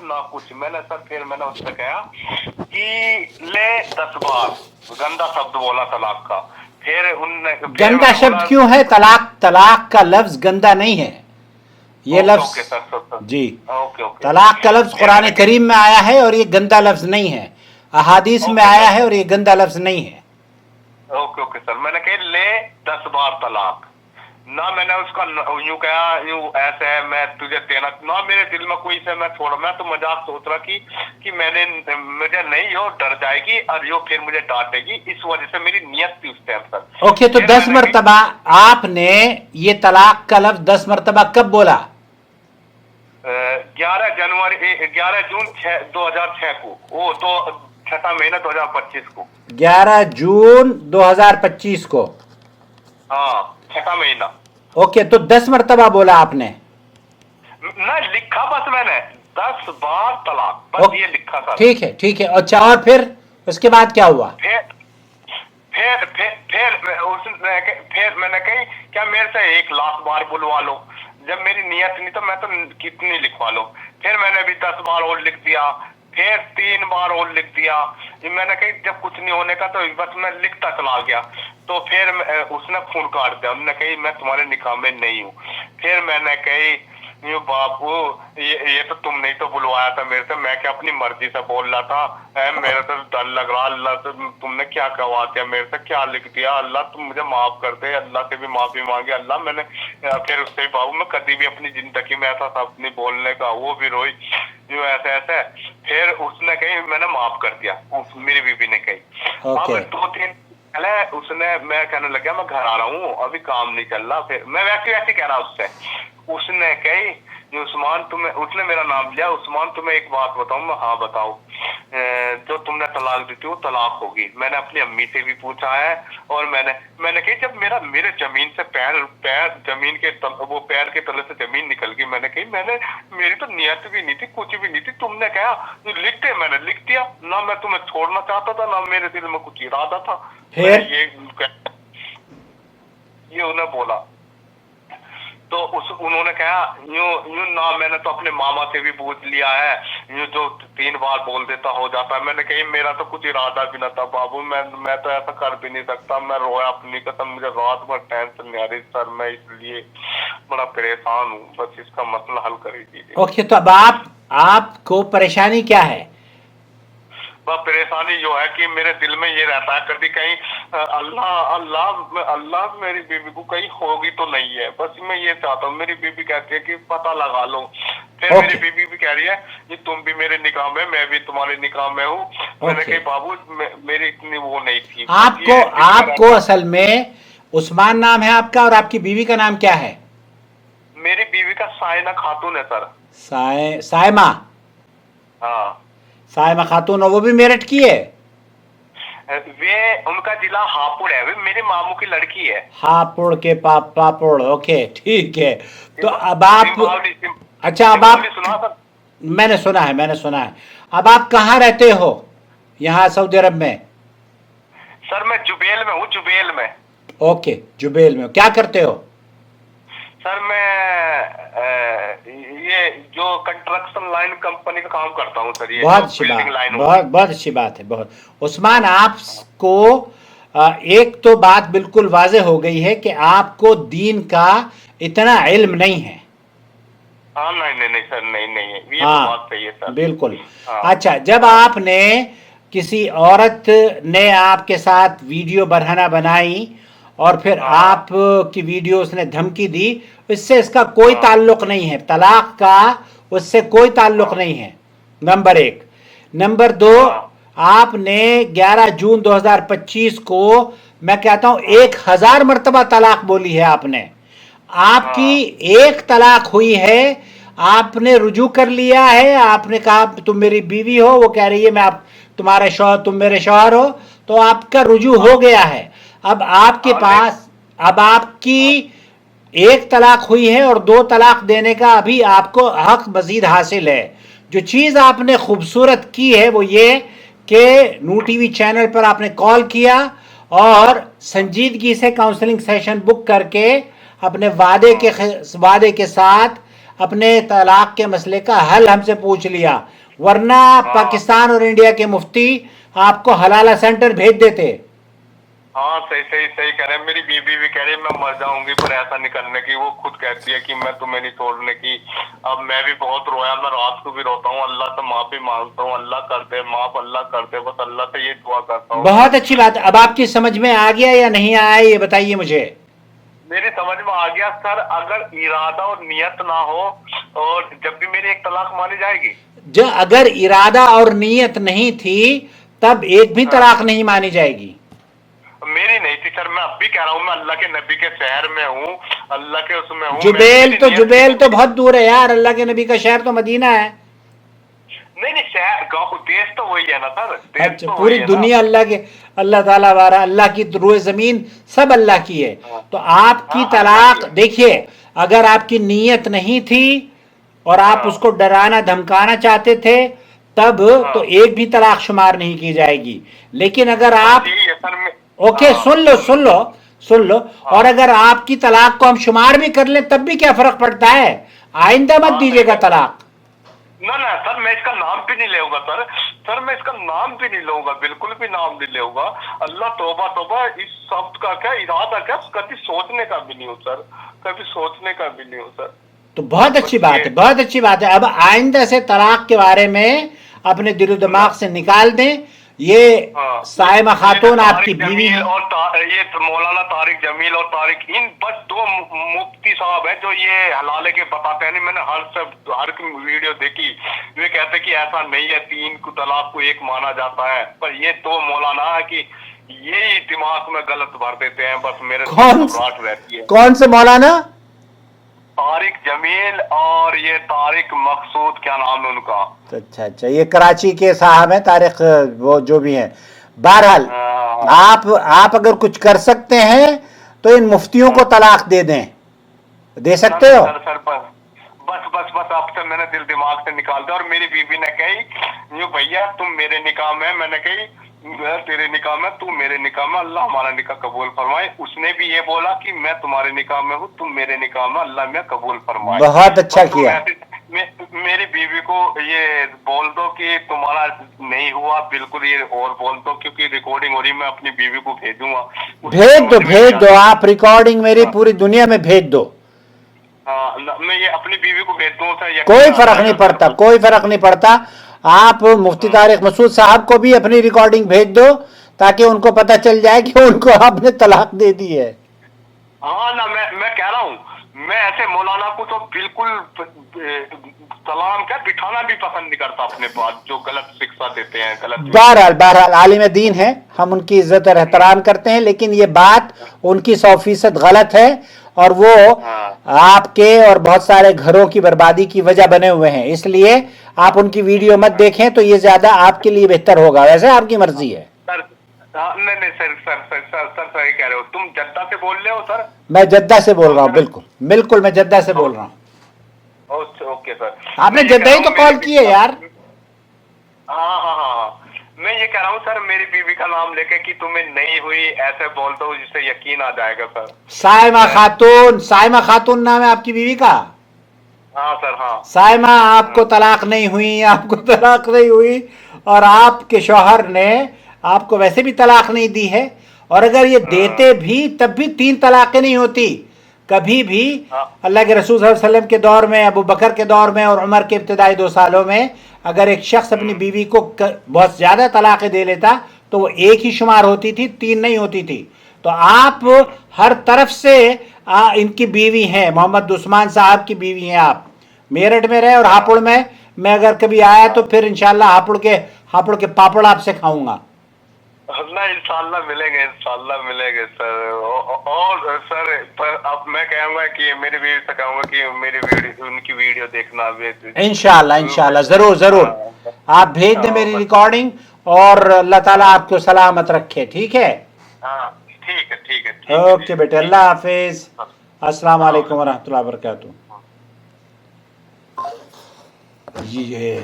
ना कुछ। मैंने सर फिर मैंने उससे कहा कि ले 10 बार गंदा शब्द बोला तलाक का। फिर उनने गंदा शब्द क्यों है? तलाक का लफ्ज गंदा नहीं है, ये ओके लफ्ज ओके सर जी, ओके ओके। तलाक का लफ्ज कुरान करीम में आया है और ये गंदा लफ्ज नहीं है, अहादीस में आया है और ये गंदा लफ्ज नहीं है। ओके ओके सर, मैंने कहा ले 10 बार तलाक ना। मैंने उसका यूं कहा यूं ऐसे है मैं तुझे देना ना, मेरे दिल में कोई से मैं छोड़ा। मैं तो मजाक सोच रहा कि मैंने मुझे नहीं हो डर जाएगी और यो फिर मुझे डांटेगी, इस वजह से मेरी नियत थी उस टाइम सर। ओके, तो 10 मरतबा आपने ये तलाक का लफ्ज 10 मरतबा कब बोला? 11 जून 2006 को, वो तो 6वां महीना 2025 को। 11 जून 2025 को? हाँ 6वां महीना। ओके, तो 10 मरतबा बोला आपने ना, लिखा बस मैंने 10 बार तलाक, बस ये लिखा था। ठीक है ठीक है। अच्छा, और फिर उसके बाद क्या हुआ? फिर मैंने कही क्या मेरे से 1 लाख बार बुलवा लो, जब मेरी नियत नहीं तो मैं तो कितनी लिखवा लो। फिर मैंने भी 10 बार और लिख दिया, फिर 3 बार और लिख दिया। मैंने कही जब कुछ नहीं होने का तो बस मैं लिखता चला गया। तो फिर उसने फोन काट दिया, उन्होंने कही मैं तुम्हारे निकाह में नहीं हूँ। फिर मैंने कही ये बाबू ये तो तुम नहीं तो बुलवाया था मेरे से, मैं क्या अपनी मर्जी से बोल रहा था। मेरे तो डर लग रहा, अल्लाह से तुमने क्या करवा दिया मेरे से, क्या लिख दिया। अल्लाह तुम मुझे माफ कर दे, अल्लाह से भी माफी मांगी अल्लाह। मैंने फिर उससे भी बाबू मैं कभी भी अपनी जिंदगी में ऐसा शब्द नहीं बोलने का। वो भी रोई जो ऐसे ऐसे। फिर उसने कही मैंने माफ कर दिया, मेरी बीबी ने कही। अब 2-3 पहले उसने, मैं कहने लगा मैं घर आ रहा हूँ अभी काम नहीं चल रहा। फिर मैं वैसे कह रहा उससे, उसने कही उस्मान तुम्हें, उसने मेरा नाम लिया, उस्मान तुम्हें एक बात बताऊं मैं? हाँ बताओ। जो तुमने तलाक दी थी वो तलाक होगी। मैंने अपनी अम्मी से भी पूछा है और मैंने कही जब मेरे जमीन से पैर जमीन के वो पैर के तले से जमीन निकल गई। मैंने कही मेरी तो नियत भी नहीं थी, कुछ भी नहीं थी। तुमने कहा लिखते, मैंने लिख दिया ना। मैं तुम्हें छोड़ना चाहता था ना मेरे दिल में कुछ इरादा था। ये उन्हें बोला तो उन्होंने कहा यूं ना, मैंने तो अपने मामा से भी पूछ लिया है, यूं जो 3 बार बोल देता हो जाता है। मैंने कही मेरा तो कुछ इरादा भी ना था बाबू, मैं तो ऐसा कर भी नहीं सकता। मैं रोया अपनी कसम, मुझे रात भर टेंशन नहीं आ रही सर, मैं इसलिए बड़ा परेशान हूँ। बस इसका मसला हल कर दीजिए। ओके, तो अब आपको परेशानी क्या है? बस परेशानी जो है कि मेरे दिल में ये रहता है कभी कहीं अल्लाह मेरी बीबी को कहीं होगी तो नहीं है। बस मैं ये चाहता हूँ। मेरी बीबी कहती है कि पता लगा लो। फिर मेरी बीबी भी कह रही है कि तुम भी मेरे निकाह में, मैं भी तुम्हारे निकाह में हूँ। मैंने कही बाबू मेरी इतनी वो नहीं थी। आपको असल में उस्मान नाम है आपका, और आपकी बीवी का नाम क्या है? मेरी बीवी का साइना खातून है सर। साइमा? हाँ साइमा खातून, और वो भी मेरठ की है? वे उनका जिला हापुड़ है, वे मेरे मामू की लड़की है। हापुड़ के पापुड़। ओके ठीक है। तो अब आप, अच्छा अब आप, मैंने सुना है। अब आप कहाँ रहते हो यहाँ सऊदी अरब में? सर मैं जुबेल में हूँ, जुबेल में। ओके, जुबेल में क्या करते हो? सर मैं ये जो कंस्ट्रक्शन लाइन कंपनी का काम करता हूँ सर। ये बहुत अच्छी बात है। बहुत उस्मान, आपको एक तो बात बिल्कुल वाज़ेह हो गई है कि आपको दीन का इतना इल्म नहीं है। हाँ नहीं सर, नहीं है, ये बात सही है सर, बिल्कुल। अच्छा, जब आपने किसी औरत ने आपके साथ वीडियो बरहना बनाई और फिर आप की वीडियो उसने धमकी दी, इससे इसका कोई ताल्लुक नहीं है, तलाक का उससे कोई ताल्लुक नहीं है, नंबर 1। नंबर 2, आपने 11 जून 2025 को, मैं कहता हूं 1000 मरतबा तलाक बोली है आपने। आपकी एक तलाक हुई है, आपने रुजू कर लिया है, आपने कहा तुम मेरी बीवी हो, वो कह रही है मैं तुम्हारे शौहर, तुम मेरे शौहर हो, तो आपका रुजू हो गया है। अब आपके पास, अब आपकी एक तलाक हुई है और 2 तलाक देने का अभी आपको हक मजीद हासिल है। जो चीज़ आपने खूबसूरत की है वो ये कि नू टीवी चैनल पर आपने कॉल किया और संजीदगी से काउंसलिंग सेशन बुक करके अपने वादे के साथ अपने तलाक के मसले का हल हमसे पूछ लिया, वरना पाकिस्तान और इंडिया के मुफ्ती आपको हलाला सेंटर भेज देते। हाँ सही सही सही कह रहे हैं। मेरी बीवी भी कह रही है मैं मर जाऊंगी पर ऐसा नहीं करने की। वो खुद कहती है कि मैं तुम्हें नहीं छोड़ने की। अब मैं भी बहुत रोया, मैं रात को भी रोता हूँ, अल्लाह से माफी मांगता हूँ, अल्लाह कर दे माफ, अल्लाह कर दे, बस अल्लाह से ये दुआ करता हूँ। बहुत अच्छी बात है। अब आपकी समझ में आ गया या नहीं आया ये बताइए मुझे। मेरी समझ में आ गया सर, अगर इरादा और नियत ना हो और जब भी मेरी एक तलाक मानी जाएगी। जो अगर इरादा और नीयत नहीं थी तब एक भी तलाक नहीं मानी जाएगी। मेरी नहीं थी सर, मैं अब भी कह रहा हूँ, मैं अल्लाह के नबी के शहर में हूँ, अल्लाह के उसमें हूँ। जुबेल तो बहुत दूर है यार, अल्लाह के नबी का शहर तो मदीना है। नहीं नहीं, शहर गाँव देश तो वही है ना सर। देश अच्छा, तो पूरी दुनिया अल्लाह के, अल्लाह ताला वाला, अल्लाह की रूए जमीन सब अल्लाह की है। तो आपकी तलाक देखिए, अगर आपकी नीयत नहीं थी और आप उसको डराना धमकाना चाहते थे तब तो एक भी तलाक शुमार नहीं की जाएगी। लेकिन अगर आप ओके सुन लो और अगर आपकी तलाक को हम शुमार भी कर लें तब भी क्या फर्क पड़ता है। आइंदा मत दीजिएगा तलाक। ना ना सर, मैं इसका नाम भी नहीं लेऊंगा सर मैं इसका नाम भी नहीं लूंगा, बिल्कुल भी नाम नहीं लेऊंगा। अल्लाह तौबा तौबा, इस शब्द का क्या इरादा क्या कभी सोचने का भी नहीं हो सर, कभी सोचने का भी नहीं हो सर। तो बहुत अच्छी बात है, बहुत अच्छी बात है। अब आइंदा से तलाक के बारे में अपने दिलो दिमाग से निकाल दें। ये साइमा खातून आपकी बीवी है और ये मौलाना तारिक जमील और तारिक, इन बस दो मुफ्ती साहब हैं जो ये हलाले के बताते हैं। नहीं, मैंने हर वीडियो देखी, वे कहते कि ऐसा नहीं है, 3 तलाक को 1 माना जाता है। पर ये 2 मौलाना है कि यही दिमाग में गलत भर देते हैं, बस मेरे घबराहट रहती है। कौन से मौलाना? तारिक जमील और ये तारिक मकसूद, क्या नाम है उनका? अच्छा, ये कराची के साहब हैं, तारिक वो जो भी हैं। बहरहाल आप अगर कुछ कर सकते हैं तो इन मुफ्तियों को तलाक दे दें, दे सकते हो? सर बस अब से मैंने दिल दिमाग से निकाल दिया। और मेरी बीवी ने कही यूं भैया तुम मेरे निकाह में, मैंने कही मैं तेरे निकाह में, तू मेरे निकाह में, अल्लाह हमारा निकाह कबूल फरमाए। उसने भी ये बोला कि मैं तुम्हारे निकाह में हूँ, तुम मेरे निकाह में, अल्लाह में कबूल फरमाए। बहुत अच्छा किया। मेरी बीवी को ये बोल दो कि तुम्हारा नहीं हुआ, बिल्कुल ये और बोल दो, क्योंकि रिकॉर्डिंग हो रही, मैं अपनी बीवी को भेजूंगा। भेज दो आप रिकॉर्डिंग मेरी पूरी दुनिया में भेज दो। हाँ, मैं ये अपनी बीवी को भेज दूँ सर। कोई फर्क नहीं पड़ता, कोई फर्क नहीं पड़ता। आप मुफ्ती तारिक मसूद साहब को भी अपनी रिकॉर्डिंग भेज दो ताकि उनको पता चल जाए कि उनको आपने तलाक दे दी है। हाँ ना, मैं कह रहा हूँ, मैं ऐसे मौलाना को तो बिल्कुल सलाम क्या बिठाना भी पसंद नहीं करता अपने पास, जो गलत शिक्षा देते हैं, गलत। बहरहाल आलिम दीन है, हम उनकी इज्जत और एहतराम करते हैं, लेकिन ये बात उनकी 100% गलत है और वो आपके और बहुत सारे घरों की बर्बादी की वजह बने हुए हैं। इसलिए आप उनकी वीडियो मत देखें तो ये ज्यादा आपके लिए बेहतर होगा। वैसे आपकी मर्जी है। नहीं सर सही कह रहे हो। तुम जद्दा से बोल रहे हो सर? मैं जद्दा से बोल रहा हूँ, बिल्कुल मैं जद्दा से बोल रहा हूँ। ओके सर, आपने जद्दा ही तो कॉल की है यार। हाँ, मैं ये कह रहा हूँ सर, मेरी बीवी का नाम लेके कि तुम्हें नहीं हुई ऐसे बोल दो जिससे यकीन आ जाएगा सर। साइमा खातून नाम है आपकी बीवी का? हाँ सर, हाँ। साइमा, आपको तलाक नहीं हुई और आपके शौहर ने आपको वैसे भी तलाक नहीं दी है, और अगर ये देते भी तब भी 3 तलाकें नहीं होती कभी भी। अल्लाह के रसूल सल्लल्लाहु अलैहि वसल्लम के दौर में, अबू बकर के दौर में और उमर के इब्तिदाई 2 सालों में अगर एक शख्स अपनी बीवी को बहुत ज्यादा तलाकें दे लेता तो वो 1 ही शुमार होती थी, 3 नहीं होती थी। तो आप हर तरफ से इनकी बीवी हैं, मोहम्मद उस्मान साहब की बीवी हैं आप। मेरठ में रहे और हापुड़ में, मैं अगर कभी आया तो फिर इंशाल्लाह हापुड़ के पापड़ आपसे खाऊंगा। इंशाल्लाह मिलेंगे सर। और सर पर अब मैं कहूँगा कि मेरी बीवी से कहूँगा कि मेरी उनकी वीडियो देखना। इंशाल्लाह जरूर आप भेज दें मेरी रिकॉर्डिंग, और अल्लाह ताला आपको सलामत रखे। ठीक है? हाँ, ठीक है। ओके बेटे, अल्लाह हाफिज। अस्सलाम वालेकुम व रहमतुल्लाहि व बरकातहू। ये